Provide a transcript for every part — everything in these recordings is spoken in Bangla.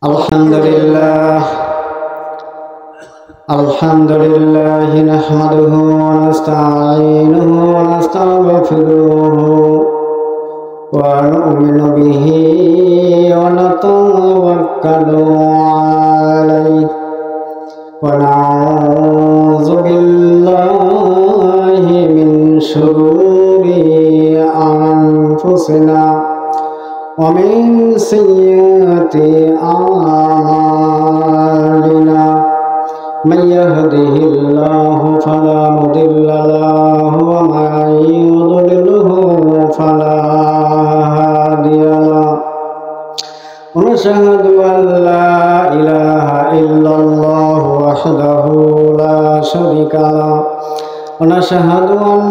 अल्हम्दुलिल्लाह नहमदुहु व नस्तईनुहु व नस्तगफिरुहु व नु'मिनु बिहि व नतवक्कलु अलैहि व नऊज़ु बिल्लाहि मिन शुरूरि अनफुसिना ومن سيئات أعمالنا من يهده الله فلا مضل له ومن يضلله فلا هادي له ونشهد أن لا إله إلا الله وحده لا شريك له ونشهد أن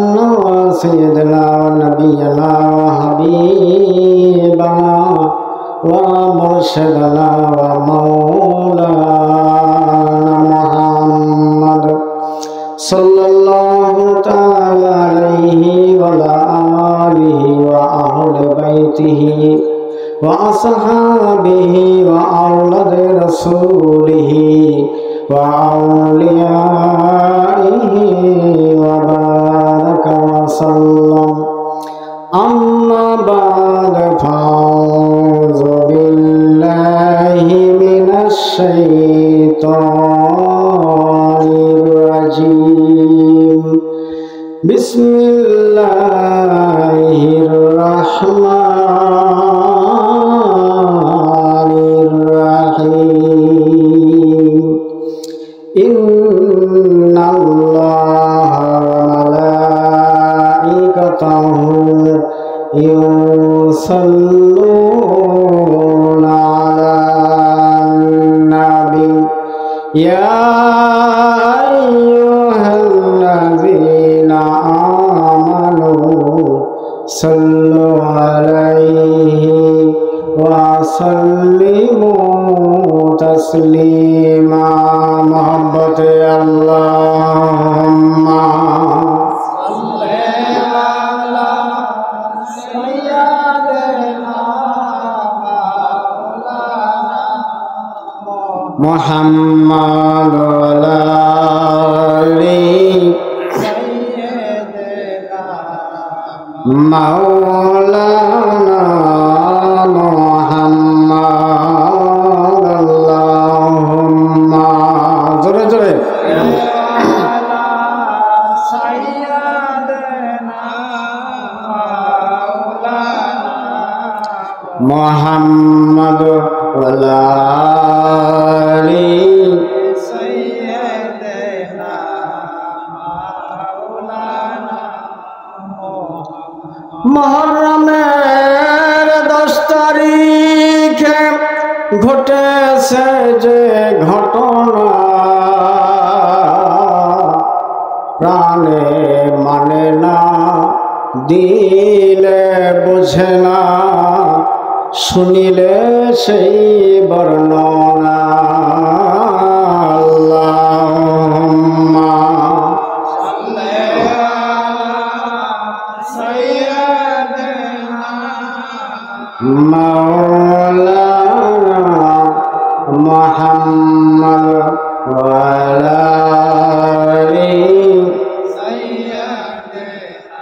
سيدنا ونبينا وحبيبنا ومرشدنا ومولانا محمد صلى الله تعالى عليه وعلى آله وأهل بيته وأصحابه وأولاد رسوله وأوليائه وبارك وسلم أما بعد فأعوذ بالله من الشيطان الرجيم بسم الله الرحمن الرحيم إن الله وملائكته يصلون على النبي يا أيها الذين آمنوا صلوا عليه وسلموا تسليما محبت اللهم صل على سيدنا محمد وعلى آله سيدنا مولانا محمد اللهم جرے جرے محمد وعلى آله سيدنا مولانا মুহররমের 10 তারিখে ঘটেছে যে ঘটনা প্রাণে মানে না দিলে বুঝে না শুনিলে সেই বর্ণনা আল্লাহুম্মা সাল্লি আলা সাইয়্যিদিনা মাওলানা মুহাম্মদ ওয়া আলা আলিহি সাইয়্যিদিনা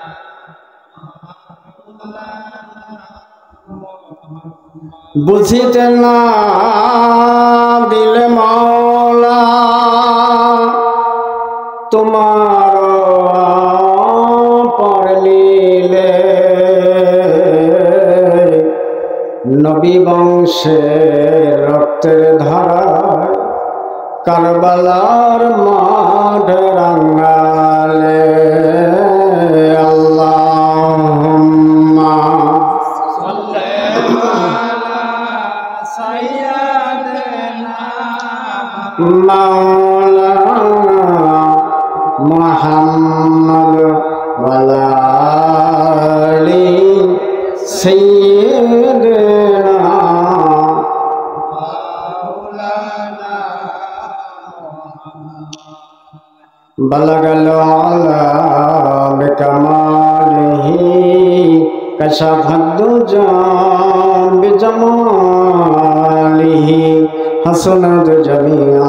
বুঝিতে না দিলে মাওলা তোমার পড়লিলে নবী বংশের রক্তের ধারায় কারবালার মাঠ রাঙালে আল্লাহুম্মা মাওলানা মুহাম্মদ ওয়ালা আলিহি সাইয়্যিদিনা মাওলানা বালাগাল আলা বিকামালিহি কাশাফাদ দুজা বিজামালিহি حسنت جميع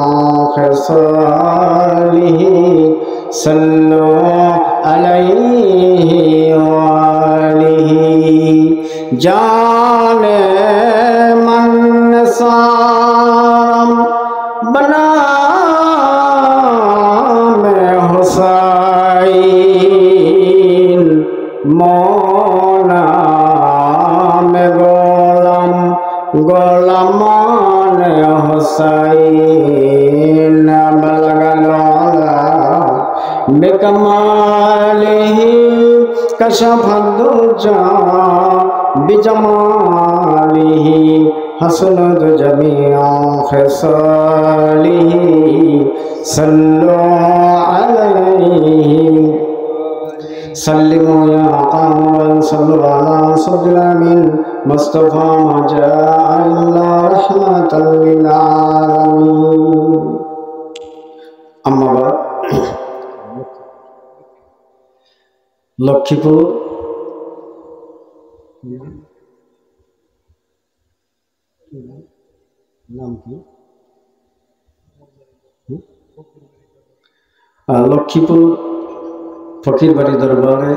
خصاله صلوا عليه وآله जाने मन सारम बना में हुसैन मौना में गोलम गोलम हुसैन बलगलोला बिकमालिही कशफदुजा बिजमालिही हसनत जमीआ खिसालिही सल्लु अलैहि सल्लिमु या क़ौम सल्लु अला सद्दिल मुस्तफ़ा मजा अल्लाह रहमतल लिल आलमीन। अम्मा बाद लक्ष्मीपुर नाम की लक्ष्मीपुर फकीरबाड़ी दरबारे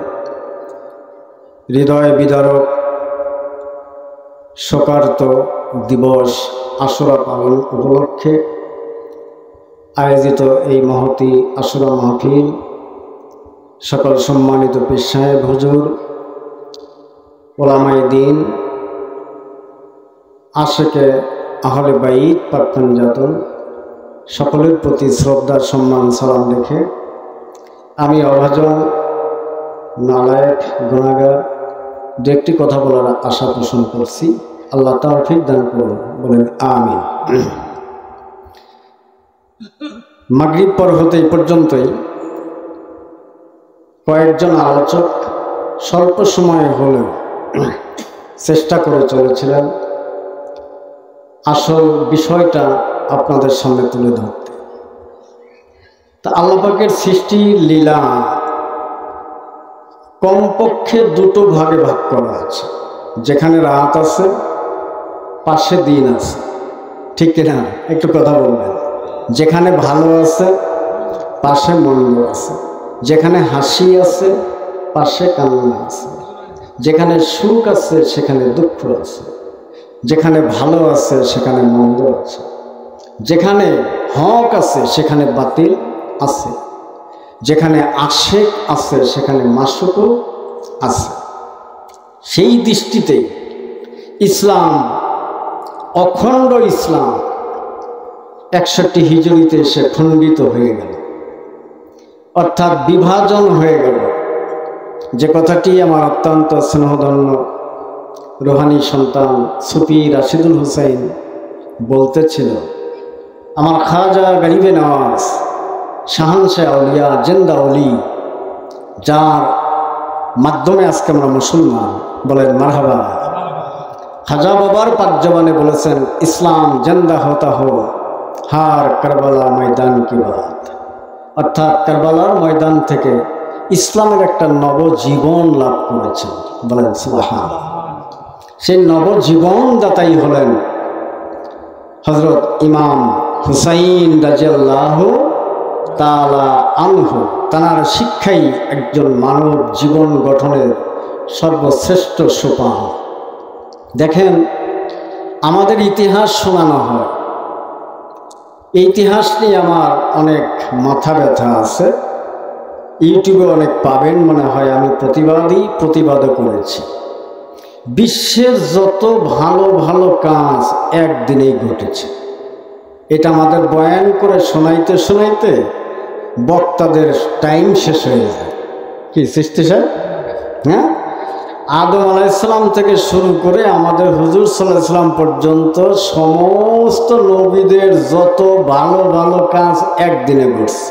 हृदय विदारक शोकार्त दिवस आशुरा पालन उपलक्षे आयोजित এই महती आशुरा महफिल सकल सम्मानित पीर साहेब हुजूर ওলামায়ে দ্বীন आशिके आहले বাইত প্রাক্তন জাতন সকলের প্রতি শ্রদ্ধা সম্মান সালাম রেখে আমি অভাজন নালায়েক গুনাহগার দু একটি কথা বলার আশা পোষণ করছি। আল্লাহ তৌফিক দান করুন, বলেন আমিন। মাগরিব পর হতে এই পর্যন্তই কয়েকজন আলোচক স্বল্প সময়ে হলেও চেষ্টা করে চলেছিলেন আসল বিষয়টা আপনাদের সামনে তুলে ধরতে। তা আল্লাহ পাকের সৃষ্টি লীলা কমপক্ষে দুটো ভাগে ভাগ করা আছে। যেখানে রাত আছে পাশে দিন আছে, ঠিক কিনা? একটু কথা বলবেন। যেখানে ভালো আছে পাশে মন্দ আছে, যেখানে হাসি আছে পাশে কান্না আছে, যেখানে সুখ আছে সেখানে দুঃখ আছে, যেখানে ভালো আছে সেখানে মন্দ আছে, যেখানে হক আছে সেখানে বাতিল আছে, যেখানে আশিক আছে সেখানে মাসুকও আছে। সেই দৃষ্টিতে ইসলাম, অখণ্ড ইসলাম 61 হিজরিতে এসে খণ্ডিত হয়ে গেল, অর্থাৎ বিভাজন হয়ে গেল। যে কথাটি আমার অত্যন্ত স্নেহধন্য রুহানি সন্তান সুফি রাশিদুল হুসাইন বলতেছিল, আমার খাজা গরিবে নওয়াজ শাহানশাহ আউলিয়া জিন্দা ওলি, যার মাধ্যমে আজকে আমরা মুসলমান, বলেন মারহাবা। খাজা বাবার পাক জবানে বলেছেন, ইসলাম জিন্দা হতা হো হার কারবালা ময়দান কি বাত, অর্থাৎ কারবালার ময়দান থেকে ইসলামের একটা নবজীবন লাভ করেছে, বলেন সুবহানাল্লাহ। সেই নবজীবন দাতাই হলেন হযরত ইমাম হুসাইন রাদিয়াল্লাহু তাআলা আনহু। তার শিক্ষাই একজন মানব জীবন গঠনের সর্বশ্রেষ্ঠ সোপান। দেখেন, আমাদের ইতিহাস শোনানো হয়, এই ইতিহাস নিয়ে আমার অনেক মাথা ব্যথা আছে। ইউটিউবে অনেক পাবেন মনে হয়, আমি প্রতিবাদও করেছি। বিশ্বের যত ভালো ভালো কাজ একদিনেই ঘটেছে। এটা আমাদের বয়ান করে শোনাইতে শোনাইতে বক্তাদের টাইম শেষ হয়ে যায়। কি সৃষ্টি সাহেব? হ্যাঁ, আদম আলাইহিস সালাম থেকে শুরু করে আমাদের হুজুর সাল্লাল্লাহু আলাইহি সাল্লাম পর্যন্ত সমস্ত নবীদের যত ভালো ভালো কাজ একদিনে ঘটছে।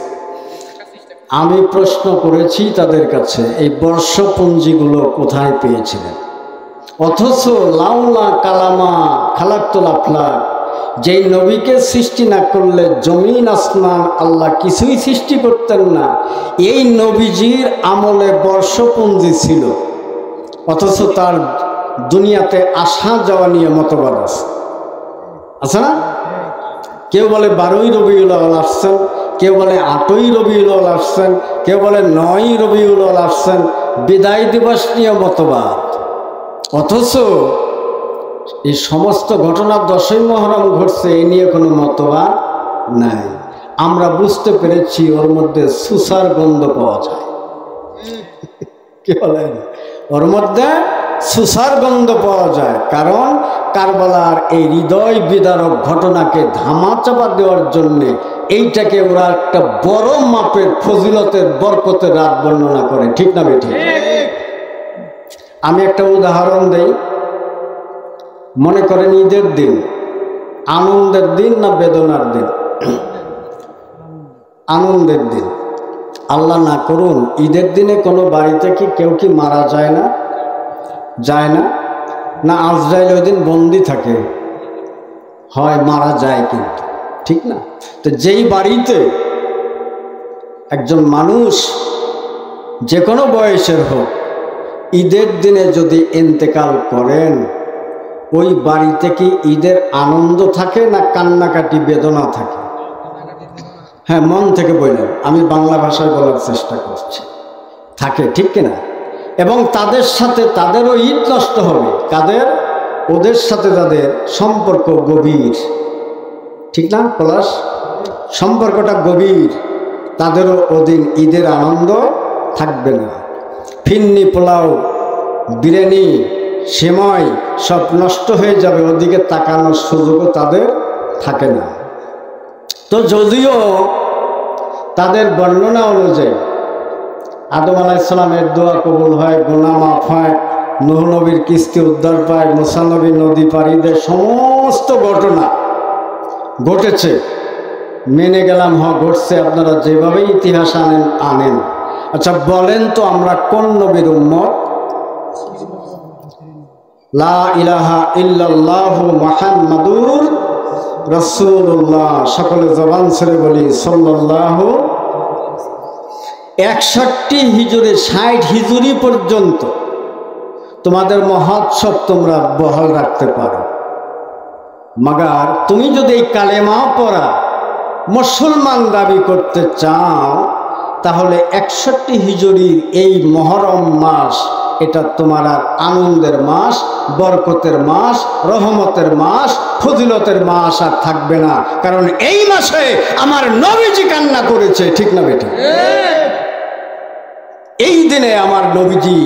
আমি প্রশ্ন করেছি তাদের কাছে, এই বর্ষপঞ্জিগুলো কোথায় পেয়েছিলেন? অথচ লাউলা কালামা খালাকতুল আফলাক, যেই নবীকে সৃষ্টি না করলে জমিন আসমান আল্লাহ কিছুই সৃষ্টি করতেন না, এই নবীজির আমলে বর্ষপঞ্জি ছিল। অথচ তার দুনিয়াতে আসা যাওয়া নিয়ে মতবাদ আছে না? কেউ বলে 12ই রবিউল আউয়াল আসছেন, কেউ বলে 8ই রবিউল আউয়াল আসছেন, কেউ বলে 9ই রবিউল আউয়াল আসছেন। বিদায় দিবস নিয়ে মতবাদ, অথচ এই সমস্ত ঘটনা 10ই মুহররম ঘটছে এ নিয়ে কোনো মতবাদ নাই। আমরা বুঝতে পেরেছি ওর মধ্যে সুসার গন্ধ পাওয়া যায়। কি বলেন? ওর মধ্যে সুসার গন্ধ পাওয়া যায়, কারণ কারবালার এই হৃদয় বিদারক ঘটনাকে ধামাচাপা দেওয়ার জন্যে এইটাকে ওরা একটা বড় মাপের ফজিলতের বরকতের রাত বর্ণনা করে। ঠিক না বেঠিক? আমি একটা উদাহরণ দেই। মনে করেন ঈদের দিন আনন্দের দিন না বেদনার দিন? আনন্দের দিন। আল্লাহ না করুন ঈদের দিনে কোনো বাড়িতে কি কেউ কি মারা যায় না? যায় না? না আজরাইল ওই দিন বন্দি থাকে? হয়, মারা যায় কিন্তু, ঠিক না? তো যেই বাড়িতে একজন মানুষ যে কোনো বয়সের হোক ঈদের দিনে যদি ইন্তেকাল করেন, ওই বাড়িতে কি ঈদের আনন্দ থাকে না কান্নাকাটি বেদনা থাকে? হ্যাঁ, মন থেকে বললাম, আমি বাংলা ভাষায় বলার চেষ্টা করছি। থাকে, ঠিক কিনা? এবং তাদের সাথে তাদেরও ঈদ নষ্ট হবে। কাদের? ওদের সাথে তাদের সম্পর্ক গভীর, ঠিক না পলাশ? সম্পর্কটা গভীর, তাদেরও ওদিন ঈদের আনন্দ থাকবে না। ফিন্নি, পোলাও, বিরিয়ানি, সেমাই সব নষ্ট হয়ে যাবে, ওদিকে তাকানোর সুযোগও তাদের থাকে না। তো যদিও তাদের বর্ণনা অনুযায়ী আদম আলাইহিস সালামের দোয়া কবুল হয়, গুনাহ মাফ হয়, নূহ নবীর কিস্তি উদ্ধার পায়, মুসা নবী নদী পাড়ি দেয়, সমস্ত ঘটনা ঘটেছে, মেনে গেলাম। ঘটছে, আপনারা যেভাবে ইতিহাস আনেন। আচ্ছা বলেন তো আমরা কোন নবীর উম্মত? লা ইলাহা ইল্লাল্লাহু মুহাম্মাদুর রাসূলুল্লাহ। সকলে জবান ছেড়ে বলি সাল্লাল্লাহু। 61 হিজরি 60 হিজরি পর্যন্ত তোমাদের মহোৎসব তোমরা বহাল রাখতে পারো, মাগার তুমি যদি এই কালেমা পড়া মুসলমান দাবি করতে চাও, তাহলে 61 হিজরির এই মুহররম মাস এটা তোমার আর আনন্দের মাস, বরকতের মাস, রহমতের মাস, ফজিলতের মাস আর থাকবে না। কারণ এই মাসে আমার নবীজি কান্না করেছে। ঠিক না বেটা? এই দিনে আমার নবীজি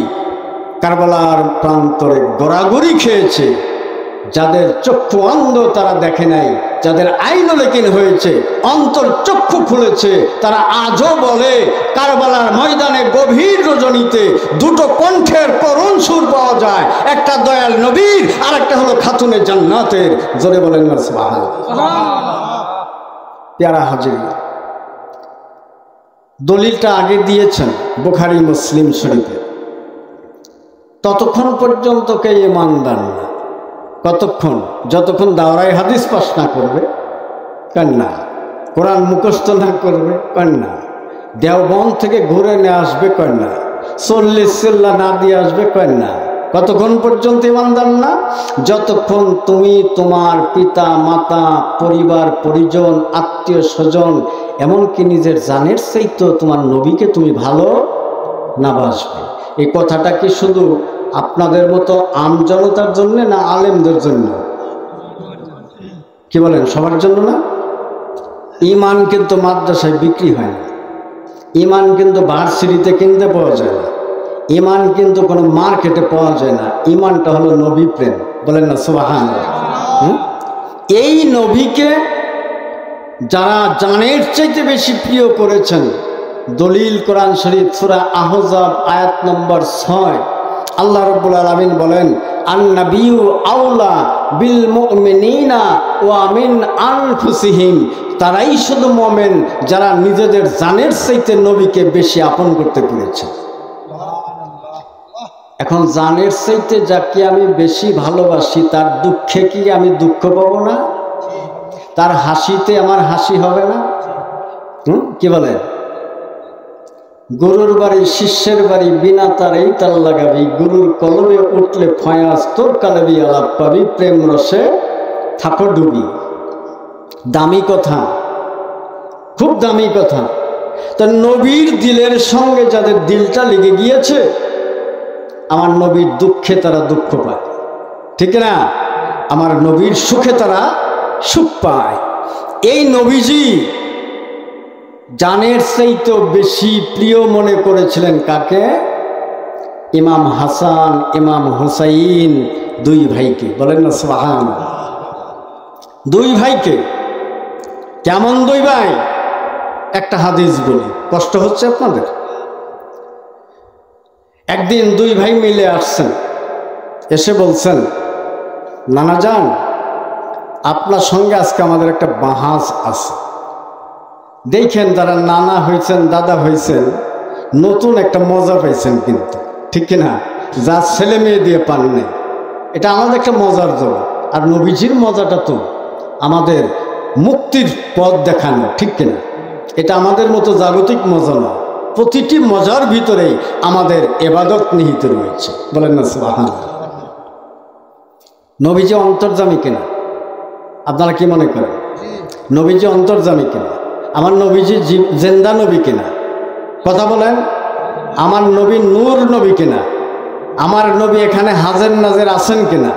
কারবালার প্রান্তরে গড়াগড়ি খেয়েছে। যাদের চক্ষু অন্ধ তারা দেখে নাই, যাদের আইনলেকিন হয়েছে, অন্তর চক্ষু খুলেছে, তারা আজও বলে কারবালার ময়দানে গভীর রজনীতে দুটো কণ্ঠের করুণ সুর পাওয়া যায়, একটা দয়াল নবীর আর একটা হলো খাতুনে জান্নাতের। জোরে বলেন না সুবহানাল্লাহ। প্যারা হাজির, দলিলটা আগে দিয়েছেন বুখারী মুসলিম শরীফে। ততক্ষণ পর্যন্ত কে ঈমানদার না। কতক্ষণ? যতক্ষণ দাওরাই হাদিস পাস না করবে, কান্না, কোরআন মুখস্থ না করবে, কান্না, দেওবন্দ থেকে ঘুরে নিয়ে আসবে, কান্না, 40 চিল্লা না দিয়ে আসবে, কান্না। কতক্ষণ পর্যন্ত ঈমানদার না? যতক্ষণ তুমি তোমার পিতা মাতা, পরিবার পরিজন, আত্মীয় স্বজন, এমনকি নিজের জানের চাইতে তোমার নবীকে তুমি ভালো না বাসবে। এই কথাটা কি শুধু আপনাদের মতো আমজনতার জন্য না আলেমদের জন্য? কি বলেন? সবার জন্য না? ঈমান কিন্তু মাদ্রাসায় বিক্রি হয় না, ঈমান কিন্তু ভার্সিটিতে কিনতে পাওয়া যায় না, ঈমান কিন্তু কোনো মার্কেটে পাওয়া যায় না। ঈমানটা হলো নবী প্রেম। বলেন না সুবহানাল্লাহ। এই নবীকে যারা জানের চাইতে বেশি প্রিয় করেছেন, দলিল কোরআন শরীফ সূরা আহজাব আয়াত নম্বর 6, আল্লাহ রাব্বুল আলামিন বলেন, আন-নাবিয়্যু আওলা বিল মুমিনিনা ওয়া মিন আনফুসিহিম। তারাই শুধু মুমিন যারা নিজেদের জানের চাইতে নবীকে বেশি আপন করতে পেরেছে। এখন জানের চাইতে যাকে আমি বেশি ভালোবাসি, তার দুঃখে কি আমি দুঃখ পাবো না? তার হাসিতে আমার হাসি হবে না? কি বলে? গরুর বাড়ি শিষ্যের বাড়ি, বিনা তারেই তাল লাগাবি, গুরুর কলবে উঠলে ফয়াজ তোর কালেবি আলাপ পাবি, প্রেম রসে থাকো ডুবি। দামি কথা, খুব দামি কথা। তো নবীর দিলের সঙ্গে যাদের দিলটা লেগে গিয়েছে, আমার নবীর দুঃখে তারা দুঃখ পায়, ঠিক না? আমার নবীর সুখে তারা সুখ পায়। এই নবীজি জানের চাইতে বেশি প্রিয় মনে করেছিলেন কাকে? ইমাম হাসান, ইমাম হুসাইন, দুই ভাইকে। বলেন না সুবহানাল্লাহ। দুই ভাইকে। কেমন দুই ভাই? একটা হাদিস বলি, কষ্ট হচ্ছে আপনাদের? একদিন দুই ভাই মিলে আসছেন, এসে বলছেন, নানা যান, আপনার সঙ্গে আজকে আমাদের একটা বাহাস আছে। দেখেন তারা নানা হয়েছেন, দাদা হয়েছেন, নতুন একটা মজা পাইছেন কিন্তু, ঠিক কিনা? যা ছেলে মেয়ে দিয়ে পান নেই। এটা আমাদের একটা মজার জগৎ। আর নবীজির মজাটা তো আমাদের মুক্তির পথ দেখানো, ঠিক কিনা? এটা আমাদের মতো জাগতিক মজা না। প্রতিটি মজার ভিতরেই আমাদের ইবাদত নিহিত রয়েছে। বলেন না সুবহানাল্লাহ। নবীজি অন্তর্যামী কিনা? আপনারা কি মনে করেন? নবীজি অন্তর্যামী কিনা? আমার নবীজি জিন্দা নবী কিনা? কথা বলেন। আমার নবী নূর নবী কিনা? আমার নবী এখানে হাজের নাজের আছেন কিনা?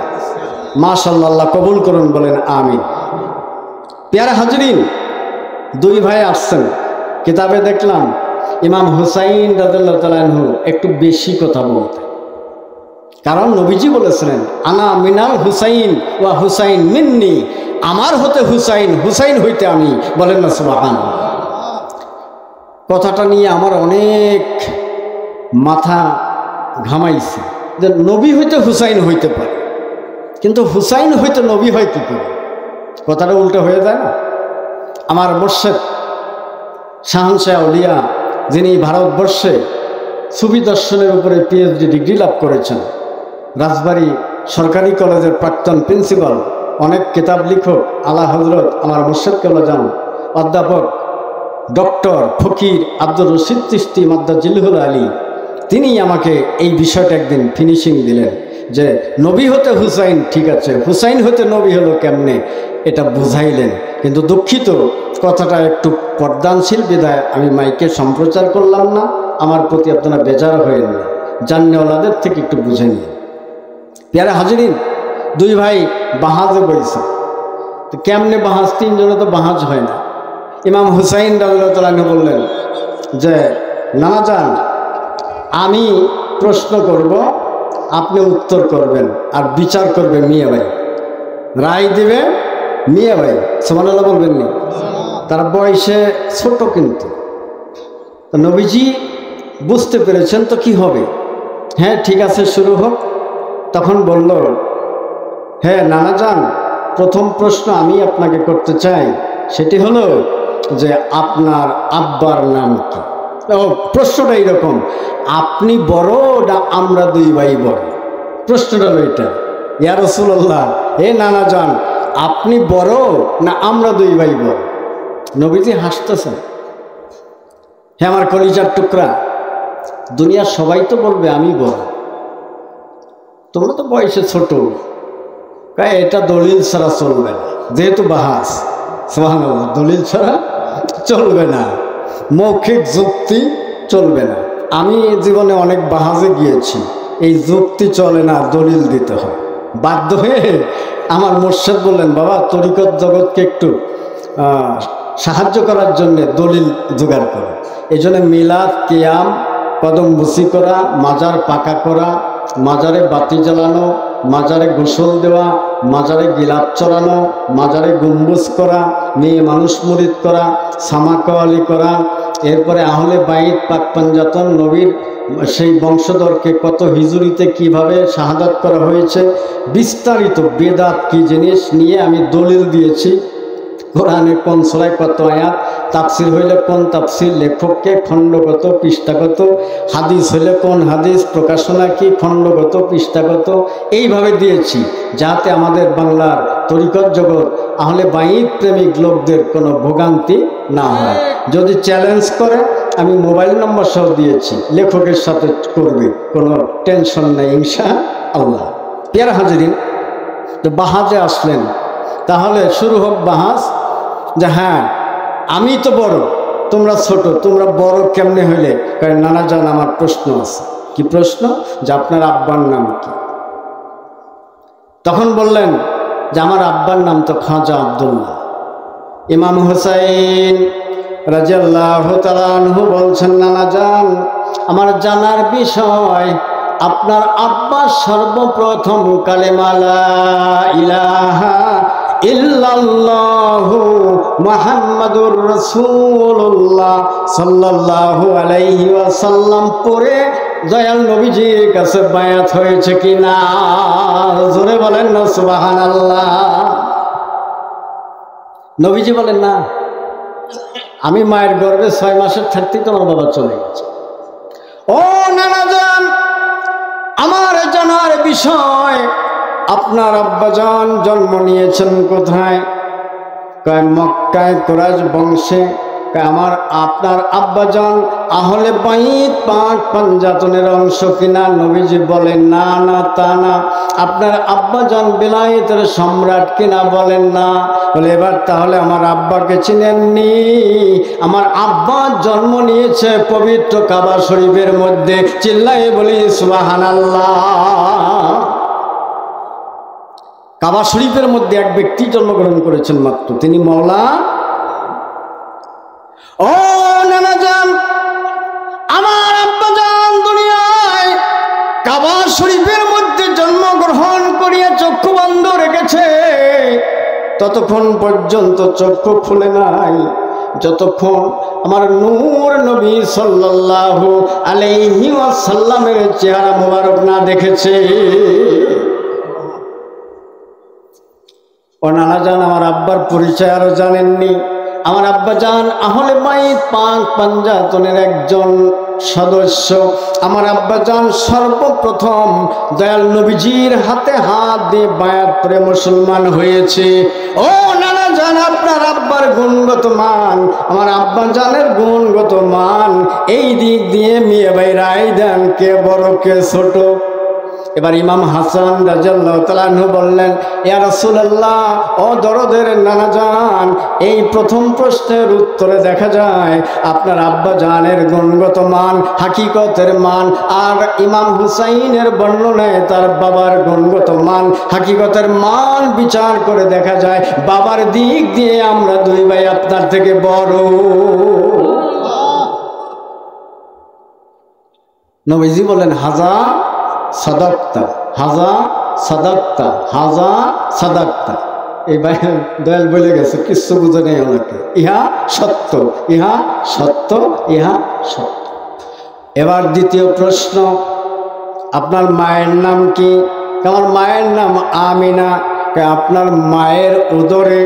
মাশাআল্লাহ, আল্লাহ কবুল করুন, বলেন আমিন। পেয়ারা হাজরিন, দুই ভাই আসছেন। কিতাবে দেখলাম ইমাম হুসাইন রাদিয়াল্লাহু তাআলা আনহু একটু বেশি কথা বলতেন, কারণ নবীজি বলেছিলেন, আনা মিনাল হুসাইন ওয়া হুসাইন মিন্নি, আমার হতে হুসাইন, হুসাইন হইতে আমি। বলেন না সুবহানাল্লাহ। কথাটা নিয়ে আমার অনেক মাথা ঘামাইছে যে নবী হইতে হুসাইন হইতে পারে, কিন্তু হুসাইন হইতে নবী হয় কি করে? কথাটা উল্টো হয়ে যায় না? আমার মুর্শিদ শাহানশাহ আউলিয়া, যিনি ভারতবর্ষে সুফি দর্শনের উপরে পিএইচডি ডিগ্রি লাভ করেছেন, রাজবাড়ী সরকারি কলেজের প্রাক্তন প্রিন্সিপাল, অনেক কিতাব লিখক, আলা হজরত আমার মুর্শিদ কেবলাজান অধ্যাপক ডক্টর ফকির আব্দুর রশিদ চিশতি মাদ্দাজিল্লুল আলী, তিনি আমাকে এই বিষয়টা একদিন ফিনিশিং দিলেন যে নবী হতে হুসাইন, ঠিক আছে, হুসাইন হতে নবী হলো কেমনে, এটা বুঝাইলেন। কিন্তু দুঃখিত, কথাটা একটু পর্দানশীল বিধায় আমি মাইকে সম্প্রচার করলাম না। আমার প্রতি আপনারা বেজার হয়েন না, জান্নেওয়ালাদের থেকে একটু বুঝে নিন। পেয়ারা হাজরিন, দুই ভাই বাহাজে বইছে। তো কেমনে বাহাজ? তিনজনে তো বাহাজ হয় না। ইমাম হুসাইন রাদিয়াল্লাহু তাআলা আনহু বললেন যে, নানা যান, আমি প্রশ্ন করব, আপনি উত্তর করবেন, আর বিচার করবে মিয়া ভাই, রায় দিবে মিয়া ভাই। সুবহানাল্লাহ বলবেন নি? তার বয়সে ছোট, কিন্তু নবীজি বুঝতে পেরেছেন তো কি হবে। হ্যাঁ ঠিক আছে, শুরু হোক। তখন বলল, হ্যাঁ নানা যান, প্রথম প্রশ্ন আমি আপনাকে করতে চাই, সেটি হলো যে আপনার আব্বার নাম কি? প্রশ্নটা এইরকম, আপনি বড় না আমরা দুই ভাই বড়? প্রশ্নটা হলো এটা। ইয়া রাসূলুল্লাহ, হে নানা যান, আপনি বড় না আমরা দুই ভাই বড়? নবীজি হাসতেছেন। হ্যাঁ আমার কলিজার টুকরা, দুনিয়ার সবাই তো বলবে আমি বড়, তোমরা তো বয়সে ছোট, এটা দলিল ছাড়া চলবে না, যেহেতু বাহাস। সুবহানাল্লাহ, দলিল ছাড়া চলবে না, মৌখিক যুক্তি চলবে না। আমি জীবনে অনেক বাহাজে গিয়েছি, এই যুক্তি চলে না, দলিল দিতে হয়। বাধ্য হয়ে আমার মুর্শিদ বললেন, বাবা তরিকত জগৎকে একটু সাহায্য করার জন্য দলিল জোগাড় করো। এই জন্য মিলাদ, কিয়াম, কদম বুসি করা, মাজার পাকা করা, মাজারে বাতি জ্বালানো, মাজারে গোসল দেওয়া, মাজারে গিলাপ চড়ানো, মাজারে গম্বুজ করা, মেয়ে মানুষ মুরিদ করা, সামাকাওয়ালি করা, এরপরে আহলে বাইত পাক পাঞ্জাতন নবীর সেই বংশধরকে কত হিজুরিতে কিভাবে শাহাদাত করা হয়েছে, বিস্তারিত বেদাত কি জিনিস নিয়ে আমি দলিল দিয়েছি। কোরআনে কোন সূরায় কত আয়াত, তাফসির হইলে কোন তাফসির, লেখককে, খণ্ডগত পৃষ্ঠাগত, হাদিস হইলে কোন হাদিস, প্রকাশনা কি, খণ্ডগত পৃষ্ঠাগত, এইভাবে দিয়েছি যাতে আমাদের বাংলার তরিকত জগৎ আহলে বাইত প্রেমিক লোকদের কোনো ভোগান্তি না হয়। যদি চ্যালেঞ্জ করে আমি মোবাইল নম্বর সহ দিয়েছি, লেখকের সাথে করবে, কোনো টেনশন নেই ইনশাআল্লাহ। পেয়ারা হাজরিন, তো বাহাজে আসলেন, তাহলে শুরু হোক বাহাজ। যে হ্যাঁ আমি তো বড়, তোমরা ছোট, তোমরা বড় কেমনে হইলে? কারণ নানা জান আমার প্রশ্ন আছে। কি প্রশ্ন? যে আপনার আব্বার নাম কি? তখন বললেন যে আমার আব্বার নাম তো খাজা আব্দুল্লাহ। ইমাম হুসাইন রাদিয়াল্লাহু তাআলা আনহু বলছেন, নানা জান আমার জানার বিষয়, আপনার আব্বা সর্বপ্রথম কালেমা লা ইলাহা ইল্লাল্লাহু মুহাম্মাদুর রাসূলুল্লাহ সাল্লাল্লাহু আলাইহি ওয়াসাল্লাম পড়ে দয়াল নবীজির কাছে বায়াত হয়েছে কিনা? জোরে বলেন না সুবহানাল্লাহ। নবীজি বলেন না, আমি মায়ের গর্ভে 6 মাসের থাকতেই তোমার বাবা চলে গেছে। ও নানা জান আমার জানার বিষয়, আপনার আব্বাজান জন্ম নিয়েছেন কোথায়? কয় মক্কায় কুরাইশ বংশে। আমার আপনার আব্বাজান আহলে বাইত পাক পাঞ্জাতনের অংশ কিনা? নবীজি বলেন না না তা না। আপনার আব্বাজান বিলায়েতের সম্রাট কিনা? বলেন না। বলে এবার তাহলে আমার আব্বাকে চিনেননি? আমার আব্বা জন্ম নিয়েছে পবিত্র কাবা শরীফের মধ্যে। চিল্লায়ে বলি সুবহানাল্লাহ। কাবা শরীফের মধ্যে এক ব্যক্তি জন্মগ্রহণ করেছেন মাত্র, তিনি মওলা। ও নানা জান আমার আব্বাজান দুনিয়ায় কাবা শরীফের মধ্যে জন্মগ্রহণ করিয়া চক্ষু বন্ধ রেখেছে, ততক্ষণ পর্যন্ত চক্ষু খুলে নাই যতক্ষণ আমার নূর নবী সাল্লাল্লাহু আলাইহি ওয়াসাল্লামের চেহারা মোবারক না দেখেছে। ও নানা জান আমার আব্বার পরিচয় আরো জানেননি। আমার আব্বাজান আহলে বাইত পাক পাঞ্জাতনের একজন সদস্য। আমার আব্বাজান সর্বপ্রথম দয়াল নবীজির হাতে হাত দিয়ে বায়াত করে মুসলমান হয়েছে। ও নানা জান আপনার আব্বার গুণগত মান, আমার আব্বাজানের গুণগত মান, এই দিক দিয়ে মেয়ে ভাই রায় দেন কে বড় কে ছোট। এবার ইমাম হাসান রাদিয়াল্লাহু তাআলা আনহু বললেন, ইয়া রাসূলুল্লাহ ও দরদের নানা জান, এই প্রথম প্রশ্নের উত্তরে দেখা যায় আপনার আব্বা জানের গুণগত মান, হাকিকতের মান, আর ইমাম হুসাইনের বর্ণনায় তার বাবার গুণগত মান, হাকিকতের মান বিচার করে দেখা যায় বাবার দিক দিয়ে আমরা দুই ভাই আপনার থেকে বড়। নবীজি বলেন হাজা সাদাক্তা, হাজা সাদাক্তা, হাজা সাদাক্তা। এই দয়াল বলে গেছে, কিছু বুঝে নেই ওনাকে। ইহা সত্য, ইহা সত্য, ইহা সত্য। এবার দ্বিতীয় প্রশ্ন, আপনার মায়ের নাম কি? আমার মায়ের নাম আমিনা। আপনার মায়ের উদরে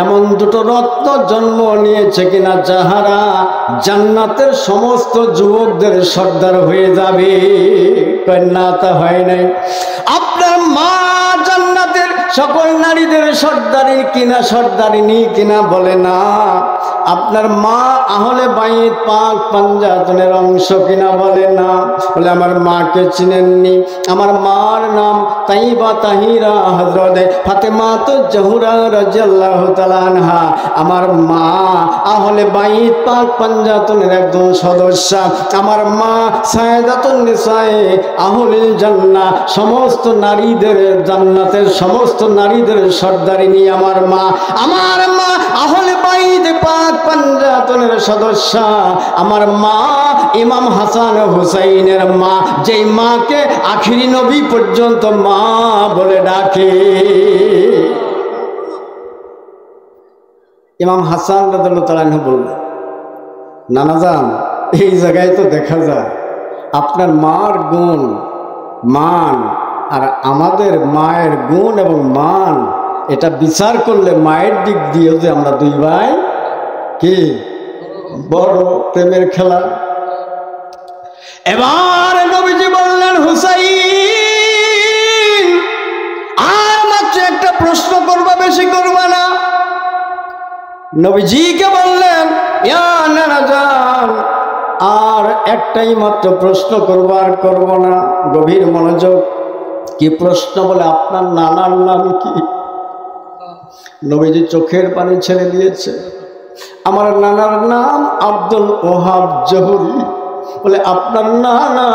এমন দুটো রত্ন জন্ম নিয়েছে কিনা যাহারা জান্নাতের সমস্ত যুবকদের সর্দার হয়ে যাবে? না তা হয় নাই। আপনার মা জান্নাতের সকল নারীদের সর্দারি কিনা সর্দারিনী কিনা? বলে না। আপনার মা আহলে বাইত পাক পাঞ্জাতনের অংশ কিনা? বলে না। বলে আমার মাকে চিনেননি? আমার মার নাম তাইবা তাহিরা হযরত ফাতেমা তো জহুরা রাদিয়াল্লাহু তাআলা আনহা। আমার মা আহলে বাইত পাক পাঞ্জাতনের একজন সদস্য। আমার মা সায়েদাতুন নিসায়ে আহলিল জান্নাহ, সমস্ত নারীদের জান্নাতের সমস্ত নারীদের সর্দারিনী আমার মা। আমার মা আহলে বাইত পাক পাঞ্জাতনের সদস্য। আমার মা ইমাম হাসান হুসাইনের মা, যেই মাকে আখিরি নবী পর্যন্ত মা বলে ডাকে। ইমাম হাসান রাদিয়াল্লাহু তাআলা আনহু বললেন, নানা জান এই জায়গায় তো দেখা যায় আপনার মার গুণ মান আর আমাদের মায়ের গুণ এবং মান, এটা বিচার করলে মায়ের দিক দিয়ে যে আমরা দুই ভাই কি বড় প্রেমের খেলা। এবার নবীজি বললেন, হুসাইন আর মাত্র একটা প্রশ্ন করবা, বেশি করবা না। নবীজিকে বললেন, ইয়া নানা জান আর একটাই মাত্র প্রশ্ন করবো, আর করব না। গভীর মনোযোগ। কি প্রশ্ন? বলে আপনার নানার নাম কি? নবীজি চোখের পানি ছেড়ে দিয়েছে। আমার নানার নাম আব্দুল ওহাব জহুরি। বলে আপনার নানা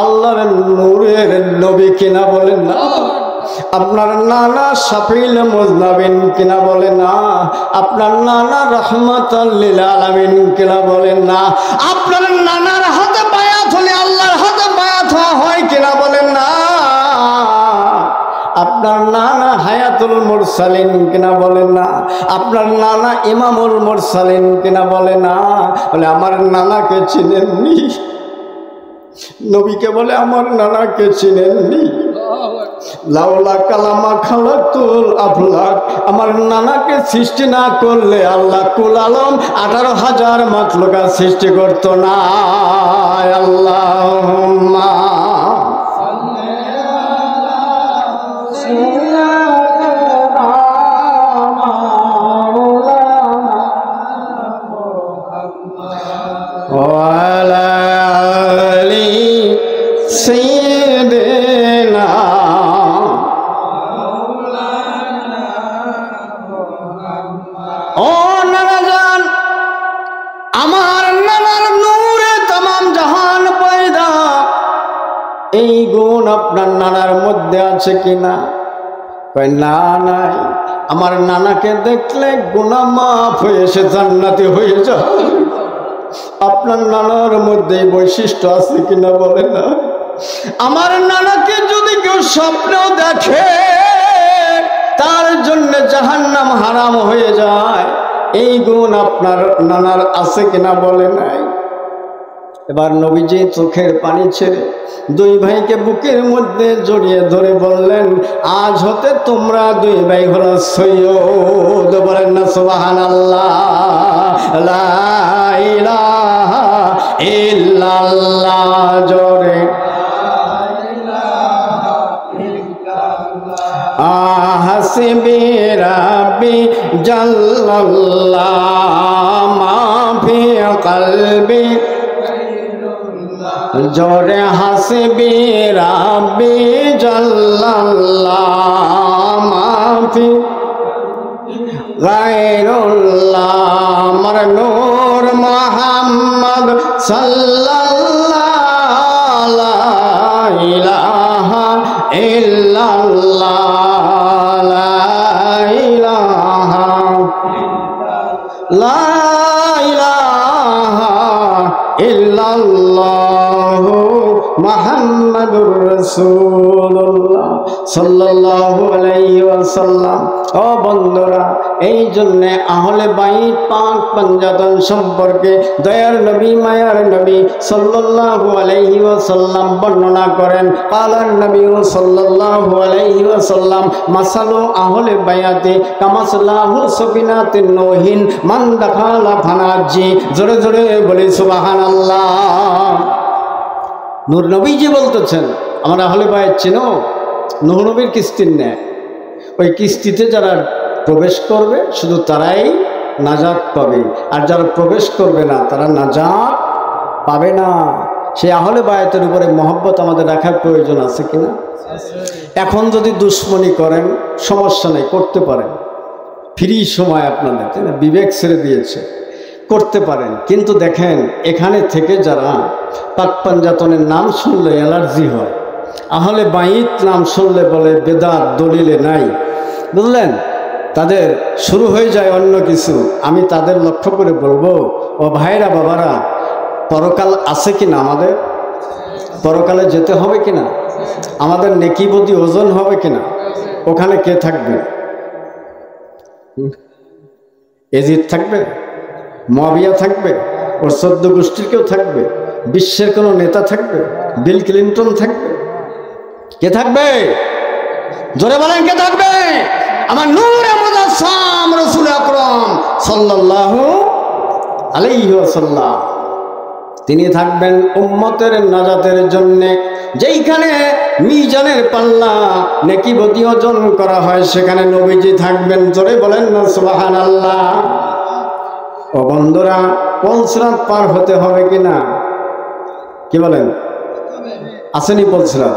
আল্লাহর নূরের নবী কিনা? বলে না। আপনার নানা শাফিউল মুজনাবিন কিনা? বলে না। আপনার নানা রাহমাতাল লিল আলামিন কিনা? বলে না। আপনার নানার হাতে বায়াত হলে আল্লাহর হাতে বায়াত হয় কিনা? বলে না। আপনার নানা হায়াতুল মুরসালিন কিনা? বলে না। আপনার নানা ইমামুল মুরসালিন কিনা? বলে না। বলে আমার নানাকে চিনেননি? নবীকে বলে আমার নানাকে চিনেননি? লাউলা কালামা খালাকুল আফলাক, আমার নানাকে সৃষ্টি না করলে আল্লাহ কুল আলম 18,000 মাখলুকাত সৃষ্টি করত না। আল্লাহুম্মা এই গুণ আপনার নানার মধ্যে আছে কিনা? কয় না, নাই। আমার নানাকে দেখলে গুনাহ মাফ হয়ে সে জান্নাতি হয়ে যায়। আপনার নানার মধ্যে বৈশিষ্ট্য আছে কিনা? বলে না। আমার নানাকে যদি কেউ স্বপ্নেও দেখে তার জন্য জাহান্নাম হারাম হয়ে যায়। এই গুণ আপনার নানার আছে কিনা? বলে নাই। এবার নবীজি চোখের পানি ছেড়ে দুই ভাইকে বুকের মধ্যে জড়িয়ে ধরে বললেন, আজ হতে তোমরা দুই ভাই হলো সৈয়দ। বলেন না সুবহানাল্লাহ। লা ইলাহা ইল্লাল্লাহ। জোরে হাসবি রাব্বি জাল্লাল্লাহ মা ফি কলবি। জোরে হাসবি রাব্বি জাল্লাল্লাহ মা ফি গায়রুল্লাহ। আমার নূর মুহাম্মদ সাল্লাল্লাহু লা ইলাহা ইল্লাল্লাহ। লা ইলাহা লা ইলাহা ইল্লাল্লাহ মুহাম্মাদুর রাসূলুল্লাহ সাল্লাল্লাহু আলাইহি ওয়াসাল্লাম। ও বন্ধুরা, এই জন্য আহলে বাইত পাক পাঞ্জাতন সম্পর্কে দয়ার নবী মায়ার নবী সাল্লাল্লাহু আলাইহি ওয়াসাল্লাম বর্ণনা করেন। কালান নবী সাল্লাল্লাহু আলাইহি ওয়াসাল্লাম মাসালু আহলে বায়াতে কামাসালাহু সাফিনাতিন নূহিন মান দাখালা ফানাজি। জোরে জোরে বলি সুবহানাল্লাহ। নূর নবীজি বলতেছেন, আমরা আহলে বায়াত চিনো? নূহ নবীর কিস্তির ন্যায়। ওই কিস্তিতে যারা প্রবেশ করবে শুধু তারাই নাজাত পাবে, আর যারা প্রবেশ করবে না তারা নাজাত পাবে না। সেই আহলে বায়াতের উপরে মহব্বত আমাদের রাখার প্রয়োজন আছে কিনা? এখন যদি দুশ্মনী করেন সমস্যা নেই, করতে পারেন, ফ্রি সময় আপনাদের, তাই না? বিবেক ছেড়ে দিয়েছে, করতে পারেন। কিন্তু দেখেন, এখানে থেকে যারা পাক পাঞ্জাতনের নাম শুনলে অ্যালার্জি হয়, আহলে বাইত নাম শুনলে বলে বেদাত দলিলে নাই, বুঝলেন? তাদের শুরু হয়ে যায় অন্য কিছু। আমি তাদের লক্ষ্য করে বলবো, ও ভাইরা বাবারা, পরকাল আছে কিনা? আমাদের পরকালে যেতে হবে কিনা? আমাদের নেকি বদি ওজন হবে কিনা? ওখানে কে থাকবে? এজিদ থাকবে, মুয়াবিয়া থাকবে, ওর 14 গোষ্ঠীর কেউ থাকবে, বিশ্বের কোনো নেতা থাকবে, বিল ক্লিন্টন থাকবে? কে থাকবে? জোরে বলেন, কে থাকবে? আমার নূরে মুজাসসাম রাসূল আকরাম সাল্লাল্লাহু আলাইহি ওয়াসাল্লাম, তিনি থাকবেন উম্মতের নাজাতের জন্য। যেইখানে মিজানের পাল্লা নেকি বদি ওজন করা হয় সেখানে নবীজি থাকবেন। জোরে বলেন না সুবহানাল্লাহ। ও বন্ধুরা, পলসরাত পার হতে হবে কিনা? কি বলেন? আসেনি পলসরাত?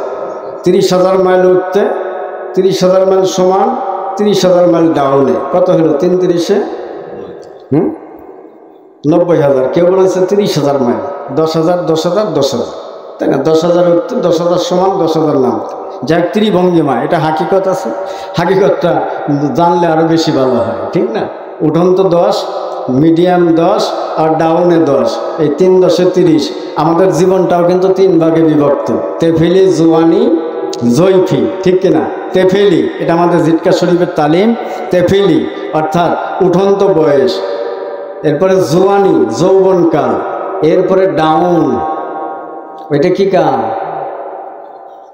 30,000 মাইল উঠতে, 30,000 মাইল সমান 30,000 মাইল ডাউনে। কত হলো 3 × 30 90,000। কেউ বলেছে 30,000 মাইল, 10,000 10,000 10,000, তাই না? 10,000 উঠতে 10,000 সমান 10,000 নামতে, যাই ত্রিভঙ্গিমা। এটা হাকিকত আছে, হাকিকতটা জানলে আরো বেশি ভালো হয়, ঠিক না? উঠন্ত 10, মিডিয়াম 10 আর ডাউনে 10, এই 3 × 10 = 30। আমাদের জীবনটাও কিন্তু 3 ভাগে বিভক্ত, তেফিলি, জোয়ানি, জৈফি, ঠিক কিনা? তেফিলি এটা আমাদের জিটকা শরীফের তালিম। তেফিলি অর্থাৎ উঠন্ত বয়স, এরপরে জোয়ানি যৌবনকাল, এরপরে ডাউন, ওইটা কি কাল?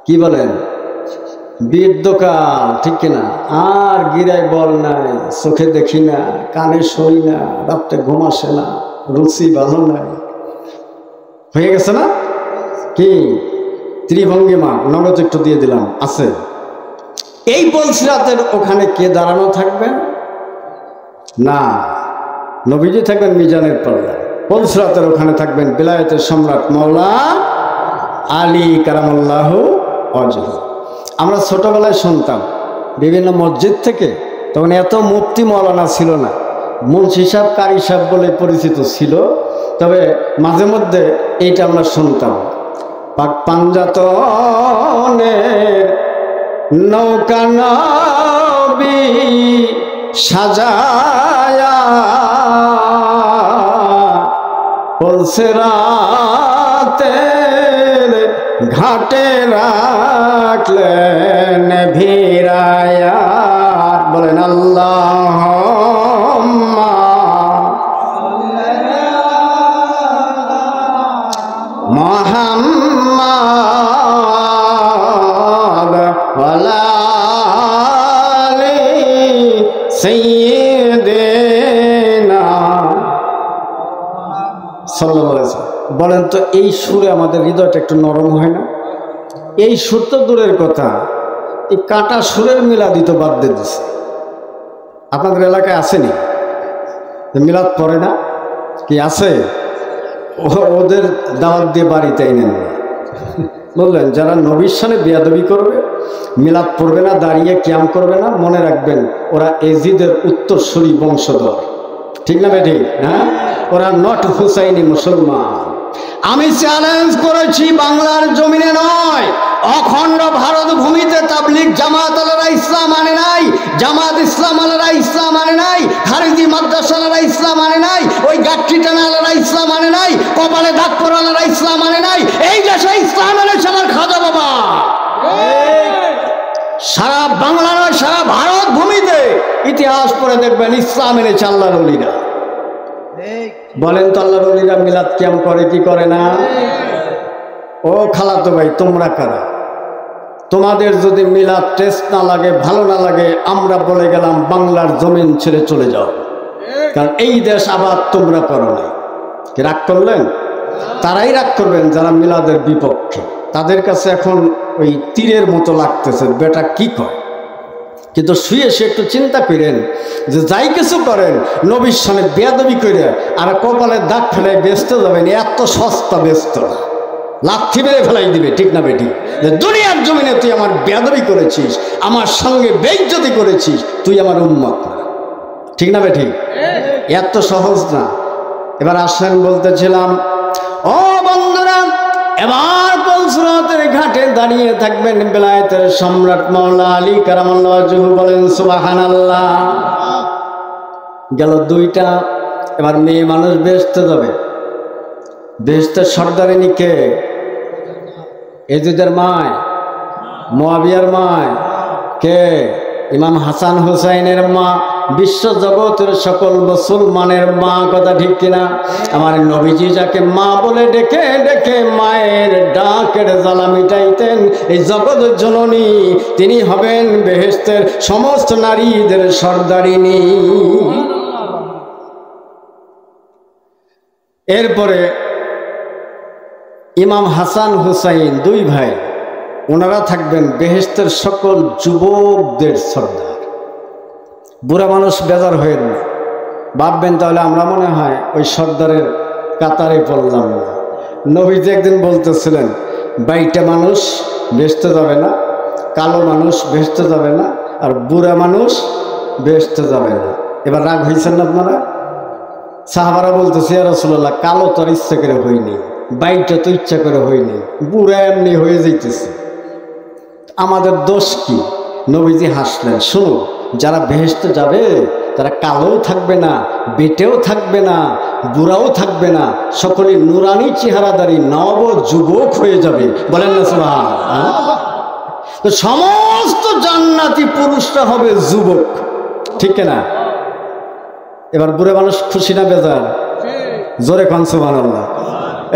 কি বলেন? বৃদ্ধকাল, ঠিক কিনা? আর গিরায় বল নাই, চোখে দেখি না, কানে শুনি না, রাত্রে ঘুম আসে না, রুচি ভালো নাই, হয়ে গেছে না? কি ত্রিভঙ্গিমা নগদ একটু দিয়ে দিলাম আছে। এই বলসিরাতের ওখানে কে দাঁড়ানো থাকবেন? না, নবীজি থাকবেন মিজানের পাল্লায়। বলসিরাতের ওখানে থাকবেন বেলায়েতের সম্রাট মাওলা আলী কারামাল্লাহু ওয়াজহু। আমরা ছোটবেলায় শুনতাম বিভিন্ন মসজিদ থেকে, তখন এত মুফতি মৌলানা ছিল না, মুন্সি সাহেব, কারি সাহেব বলে পরিচিত ছিল। তবে মাঝে মধ্যে এইটা আমরা শুনতাম, পাক পাঞ্জাতনের নৌকা নবী সাজায়া বলসিরাতের ঘাটে রাখলেন ভিড়ায়া। বলেন আল্লাহুম্মা মুহাম্মাদ ওয়ালা আলি সাইয়্যিদিনা সাল্লাল্লাহু আলাইহি ওয়াসাল্লাম। বলেন তো এই সুরে আমাদের হৃদয়টা একটু নরম হয় না? এই সুর তো দূরের কথা, এই কাটা সুরের মিলাদি তো বাদ দিয়ে দিচ্ছে। আপনাদের এলাকায় আসেনি মিলাদ পড়ে না? কি আছে? ওদের দাওয়াত দিয়ে বাড়িতে নেন না, বললেন যারা নবীর সামনে বেয়াদবি করবে, মিলাদ পড়বে না, দাঁড়িয়ে কিয়াম করবে না, মনে রাখবেন ওরা এজিদের উত্তরসূরি বংশধর, ঠিক না বেঠিক? হ্যাঁ, ওরা নট হুসাইনি মুসলমান। আমি চ্যালেঞ্জ করেছি, বাংলার জমিনে নয়, অখণ্ড ভারত ভূমিতে তাবলিগ জামাত আলারা ইসলাম আনে নাই, জামাত ইসলাম আলারা ইসলাম আনে নাই, খারিজি মাদ্রাসা আলারা ইসলাম আনে নাই, ওই গাঠি টানা আলারা ইসলাম আনে নাই, কপালে দাগ পরা আলারা ইসলাম আনে নাই। এই দেশে ইসলাম এনেছে আমার খাজা বাবা। সারা বাংলা নয়, সারা ভারত ভূমিতে ইতিহাস পড়ে দেখবেন ইসলাম এনেছে আল্লাহর ওলিরা। বলেন তো আল্লাহর ওলিরা মিলাদ কিয়াম করে কি করে না? ও খালাতো ভাই, তোমরা কারা? তোমাদের যদি মিলাদ টেস্ট না লাগে, ভালো না লাগে, আমরা বলে গেলাম বাংলার জমিন ছেড়ে চলে যাও, কারণ এই দেশ আবার তোমরা করো নাই। কি রাগ করলেন? তারাই রাগ করবেন যারা মিলাদের বিপক্ষে। তাদের কাছে এখন ওই তীরের মতো লাগতেছে, বেটা কি কয়। কিন্তু শুয়ে সে একটু চিন্তা করেন যে যাই কিছু করেন নবীর সামনে বেয়াদবি করে আর কপালে দাগ ফেলে বেচতে যাবেন, এত সস্তা বেচত না, লাথি মেরে ফেলাই দিবে, ঠিক না বেটি? যে দুনিয়ার জমিনে তুই আমার বেয়াদবি করেছিস, আমার সঙ্গে বেইজ্জতি করেছিস, তুই আমার উম্মত না, ঠিক না বেটি? এত সহজ না। এবার আসেন, বলতেছিলাম ও বন্ধুরা, এবার বলসিরাতের ঘাটে দাঁড়িয়ে থাকবেন বেলায়েতের সম্রাট মাওলা আলী কারামাল্লাহু ওয়াজহু। বলেন সুবহানাল্লাহ। গেল দুইটা। এবার মেয়ে মানুষ বেহেশতে যাবে। বেহেশতের সর্দারিনী কে? এজিদের মায়, মুয়াবিয়ার মায় কে? ইমাম হাসান হুসাইনের মা, বিশ্ব জগতের সকল মুসলমানের মা, কথা ঠিক কিনা? আমার নবীজি যাকে মা বলে ডেকে ডেকে মায়ের ডাকের জ্বালা মিটাইতেন, এই জগৎ জননী, তিনি হবেন বেহেশতের সমস্ত নারীদের সর্দারিনী। এরপরে ইমাম হাসান হুসাইন, দুই ভাই, ওনারা থাকবেন বেহেশতের সকল যুবকদের সর্দার। বুড়া মানুষ বেজার হয়ে না, ভাববেন তাহলে আমরা মনে হয় ওই সর্দারের কাতারে পড়লাম না। নবীজি একদিন বলতেছিলেন, বাইটা মানুষ বেহেশতে যাবে না, কালো মানুষ বেহেশতে যাবে না, আর বুড়া মানুষ বেহেশতে যাবে না। এবার রাগ হয়েছেন না আপনারা? সাহাবারা বলতেছে ইয়া রাসূলুল্লাহ, কালো তো আর ইচ্ছা করে হয়নি, বাইকটা তো ইচ্ছা করে হয়নি, বুড়া এমনি হয়ে যাইতেছে, আমাদের দোষ কি? নবীজি হাসলেন, শোনো, যারা বেহেশতে যাবে তারা কালোও থাকবে না, বেটেও থাকবে না, বুড়াও থাকবে না, সকলে নুরানি চেহারাদারি নব যুবক হয়ে যাবে। বলেন না সুবহানাল্লাহ। তো সমস্ত জান্নাতি পুরুষরা হবে যুবক, ঠিক না? এবার বুড়া মানুষ খুশি না বেজার? জোরে কোন সুবহানাল্লাহ।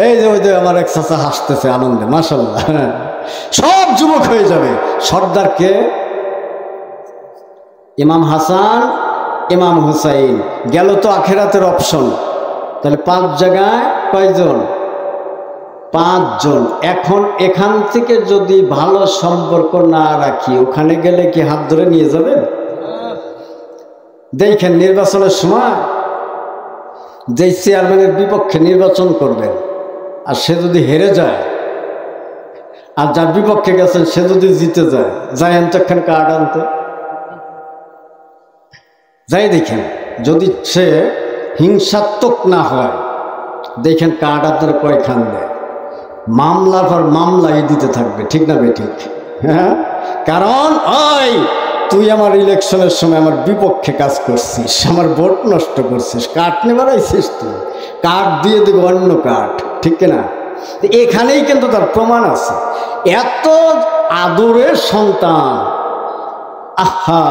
এই যে ওই যে আমার এক চাচা হাসতেছে আনন্দে, মাশাআল্লাহ, সব যুবক হয়ে যাবে। সর্দার কে? ইমাম হাসান, ইমাম হুসাইন। গেল তো আখেরাতের অপশন। তাহলে 5 জায়গায় কয়জন? 5 জন। এখন এখান থেকে যদি ভালো সম্পর্ক না রাখি, ওখানে গেলে কি হাত ধরে নিয়ে যাবে? দেখেন নির্বাচনের সময় যে চেয়ারম্যানের বিপক্ষে নির্বাচন করবেন, আর সে যদি হেরে যায়, আর যার বিপক্ষে গেছেন সে যদি জিতে যায়, যাই তো একখান কার্ড আনতে যাই, দেখেন যদি সে হিংসাত্মক না হয়, দেখেন কার্ড আপনার কয়খান দেয়, মামলার পর মামলাই দিতে থাকবে, ঠিক না বেঠিক? হ্যাঁ, কারণ ওই তুই আমার ইলেকশনের সময় আমার বিপক্ষে কাজ করছিস, আমার ভোট নষ্ট করছিস, কার্ড নেবার আইছিস, তুই কার্ড দিয়ে দেবে অন্য কার্ড, ঠিক না? এখানেই কিন্তু তার প্রমাণ আছে। এত আদরের সন্তান, আহা,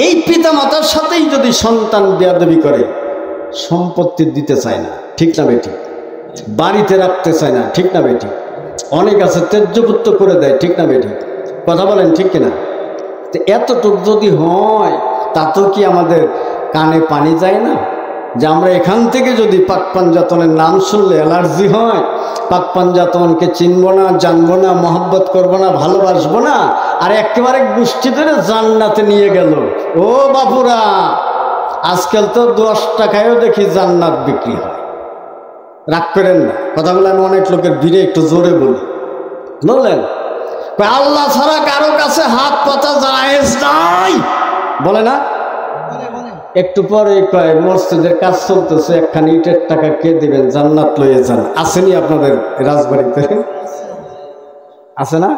এই পিতা মাতার সাথেই যদি সন্তান বেয়াদবি করে, সম্পত্তি দিতে চায় না, ঠিক না বেঠিক? বাড়িতে রাখতে চায় না, ঠিক না বেঠিক? অনেক আছে তেজ্যপুত্র করে দেয়, ঠিক না বেঠিক? কথা বলেন, ঠিক কিনা? তো এতটুক যদি হয়, তাতেও কি আমাদের কানে পানি যায় না? যে আমরা এখান থেকে যদি পাক পাঞ্জাতনের নাম শুনলে অ্যালার্জি হয়, পাক পাঞ্জাতনকে চিনবো না, জানবো না, মহব্বত করবো না, ভালোবাসবো না, আর একেবারে গোষ্ঠী ধরে জান্নাতে নিয়ে গেল। ও বাপুরা, আজকাল তো 10 টাকায়ও দেখি জান্নাত বিক্রি হয়। রাগ করেন না, কথাগুলো আমি অনেক লোকের ভিড়ে একটু জোরে বলি, বললেন আল্লাহ ছাড়া কারো কাছে হাত পাতা জায়েজ নাই, বলে না? একটু পরে কয় মসজিদের কাজ চলতেছে, একখানি ইটের টাকা কে দিবেন, জান্নাত লইয়ে যান। আসেনি আপনাদের রাজবাড়িতে? আছে না?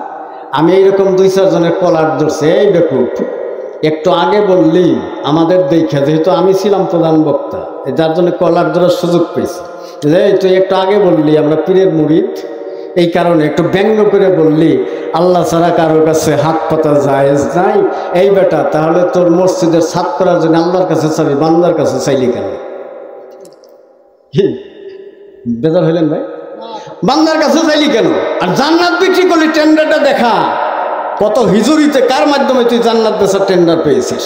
আমি এইরকম 2-4 জনের কলার ধরছে, এই বেকুব, একটু আগে বললি আমাদের দেখা, যেহেতু আমি ছিলাম প্রধান বক্তা, যার জন্য কলার ধরার সুযোগ পেয়েছি, যে তুই একটু আগে বললি আমরা পীরের মুরিদ, এই কারণে একটু ব্যঙ্গ করে বললি আল্লাহ ছাড়া কারোর কাছে হাত পাতা জায়েজ নাই। এই বেটা, তাহলে তোর মসজিদের ছাদ করার জন্য আল্লাহর কাছে চাবি, বান্দার কাছে চাইলি কেন? বেজার হইলেন ভাই? বান্দার কাছে চাইলি কেন? আর জান্নাত বিক্রি করলি, টেন্ডারটা দেখা, কত হিজুরিতে কার মাধ্যমে তুই জান্নাত বেচার টেন্ডার পেয়েছিস,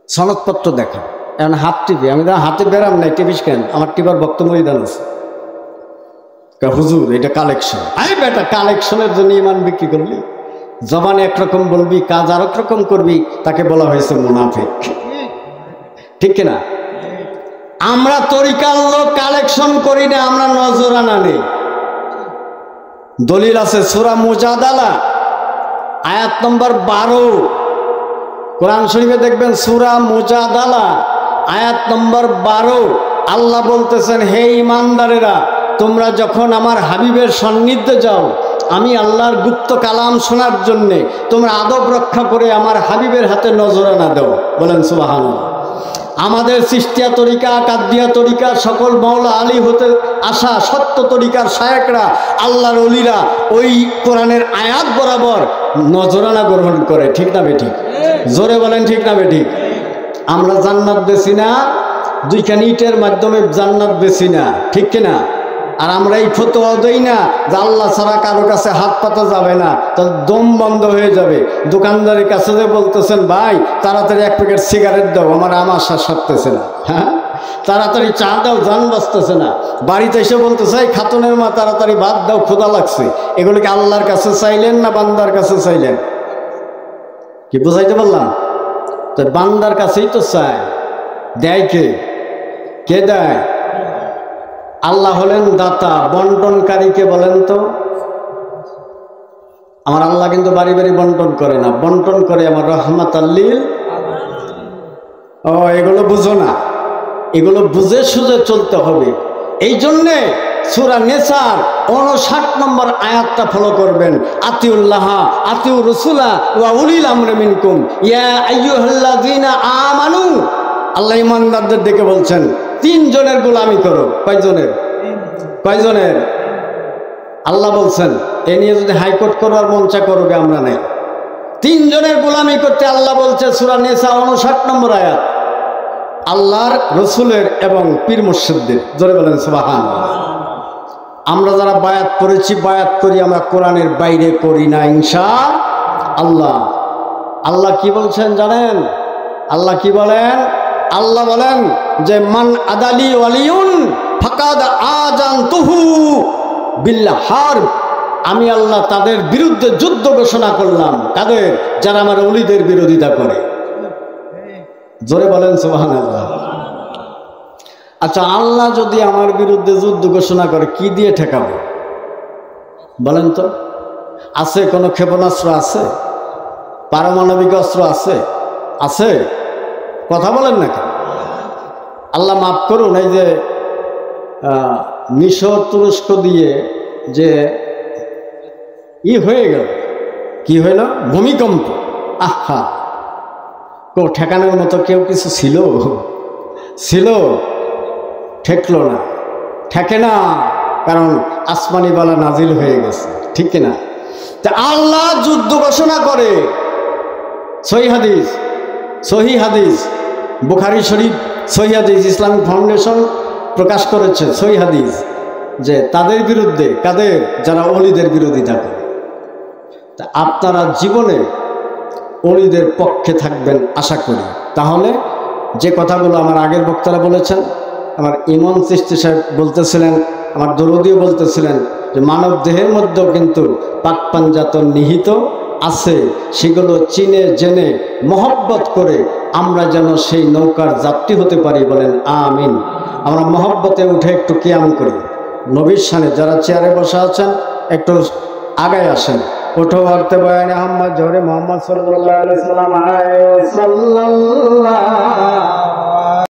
সনদপত্র দেখা। এখন হাত টিপি, আমি হাতে বেরাম নাই, টিপিস কেন? আমার টিপার বক্তব্য ময়দান আছে। হুজুর এটা কালেকশন। আরে বেটা, কালেকশনের জন্য ইমান বিক্রি করলি? জবানে একরকম বলবি, কাজ আর এক রকম করবি, তাকে বলা হয়েছে মুনাফিক, ঠিক কিনা? আমরা তরিকার লোক কালেকশন করি না, আমরা নজরানা নেই। দলিল আছে সূরা মুজাদালা আয়াত নম্বর 12, কোরআন শরীফে দেখবেন সূরা মুজাদালা আয়াত নম্বর 12, আল্লাহ বলতেছেন, হে ঈমানদারেরা, তোমরা যখন আমার হাবিবের সান্নিধ্যে যাও, আমি আল্লাহর গুপ্ত কালাম শোনার জন্যে, তোমরা আদব রক্ষা করে আমার হাবিবের হাতে নজরানা দাও। বলেন সুবহানাল্লাহ। আমাদের চিশতিয়া তরিকা, কাদরিয়া তরিকা, সকল মাওলা আলী হতে আসা সত্য তরিকার শায়েকরা, আল্লাহর ওলিরা ওই কোরআনের আয়াত বরাবর নজরানা গ্রহণ করে, ঠিক না বেঠিক? জোরে বলেন, ঠিক না বেঠিক? আমরা জান্নাত বেশি না, 2খানি ইটের মাধ্যমে জান্নাত বেশি না, ঠিক কিনা? আর আমরা এই ফতোয়া দেই না যে আল্লাহ ছাড়া কারো কাছে হাত পাতা যাবে না, তাহলে দম বন্ধ হয়ে যাবে। দোকানদারের কাছে যে বলতেছেন, ভাই তাড়াতাড়ি 1 প্যাকেট সিগারেট দাও, আমার আমাশা সারতেছে না, হ্যাঁ, তাড়াতাড়ি চা দাও, জান বাঁচতেছে না। বাড়িতে এসে বলতে চাই, খাতুনের মা তাড়াতাড়ি ভাত দাও, ক্ষুধা লাগছে। এগুলোকে আল্লাহর কাছে চাইলেন না বান্দার কাছে চাইলেন? কি বুঝাইতে পারলাম? তো বান্দার কাছেই তো চায়, দেয় কে? কে দেয়? আল্লাহ হলেন দাতা। বন্টনকারীকে বলেন তো? আমার আল্লাহ কিন্তু বাড়ি বাড়ি বন্টন করে না, বন্টন করে আমার রহমাতাল লিল। ও এগুলো বুঝো না, এগুলো বুঝে সুঝে চলতে হবে। এই জন্যে সূরা নিসার 59 নম্বর আয়াতটা ফলো করবেন, আতিউল্লাহ আতিউর রাসূলা ওয়া উলিল আমরি মিনকুম ইয়া আইয়ুহাল্লাযীনা আমানু। আল্লাহ ইমানদারদের ডেকে বলছেন 3 জনের গোলামি করো। কয়জনের? আল্লাহ বলছেন এ নিয়ে যদি হাইকোর্ট করবার মঞ্চা করবে আমরা নেই। 3 জনের গোলামি করতে আল্লাহ বলছে সূরা নিসা 59 নম্বর আয়াত। আল্লাহর রসুলের এবং পীর মুর্শিদদের। জোরে বলেন সুবহানাল্লাহ। আমরা যারা বায়াত করেছি, বায়াত করি আমরা কোরআনের বাইরে করি না ইনশাআল্লাহ। আল্লাহ কি বলছেন জানেন? আল্লাহ কি বলেন? আল্লাহ বলেন যে মান আদালি ওয়ালিউন ফাকাদ আযানতুহু বিল্লাহ হারব। আমি আল্লাহ তাদের বিরুদ্ধে যুদ্ধ ঘোষণা করলাম। কাদের? যারা আমার ওলিদের বিরোধিতা করে। জোরে বলেন সুবহানাল্লাহ। আচ্ছা, আল্লাহ যদি আমার বিরুদ্ধে যুদ্ধ ঘোষণা করে কি দিয়ে ঠেকাবো বলেন তো? আছে কোনো ক্ষেপণাস্ত্র? আছে? পারমাণবিক অস্ত্র আছে? আছে? কথা বলেন না কেন? আল্লাহ মাফ করুন, এই যে মিশর তুরস্ক দিয়ে যে হয়ে গেল, কি হইল? ভূমিকম্প। আহা, ঠেকানোর মতো কেউ কিছু ছিল? ঠেকলো না, ঠেকে না, কারণ আসমানি বালা নাজিল হয়ে গেছে, ঠিক কিনা? তা আল্লাহ যুদ্ধ ঘোষণা করে। সহিহ হাদিস বুখারী শরীফ, সহিহ হাদিস ইসলামিক ফাউন্ডেশন প্রকাশ করেছে সহিহ হাদিস, যে তাদের বিরুদ্ধে, কাদের? যারা ওলিদের বিরোধিতা করে। তা আপনারা জীবনে ওলিদের পক্ষে থাকবেন আশা করি। তাহলে যে কথাগুলো আমার আগের বক্তারা বলেছেন, আমার ইমাম চিশতি সাহেব বলতেছিলেন, আমার দরদিও বলতেছিলেন যে মানব দেহের মধ্যেও কিন্তু পাক পাঞ্জাতন নিহিত আছে, সেগুলো চিনে জেনে মহব্বত করে আমরা যেন সেই নৌকার যাত্রী হতে পারি। বলেন আমিন। আমরা মহব্বতে উঠে একটু কিয়াম করি। নবীর শানে যারা চেয়ারে বসে আছেন একটু আগায় আসেন। ওঠো ভাবতে বয়ানে আহম্মদ জোরে মোহাম্মদ সাল্লাল্লাহু আলাইহি ওয়াসাল্লাম।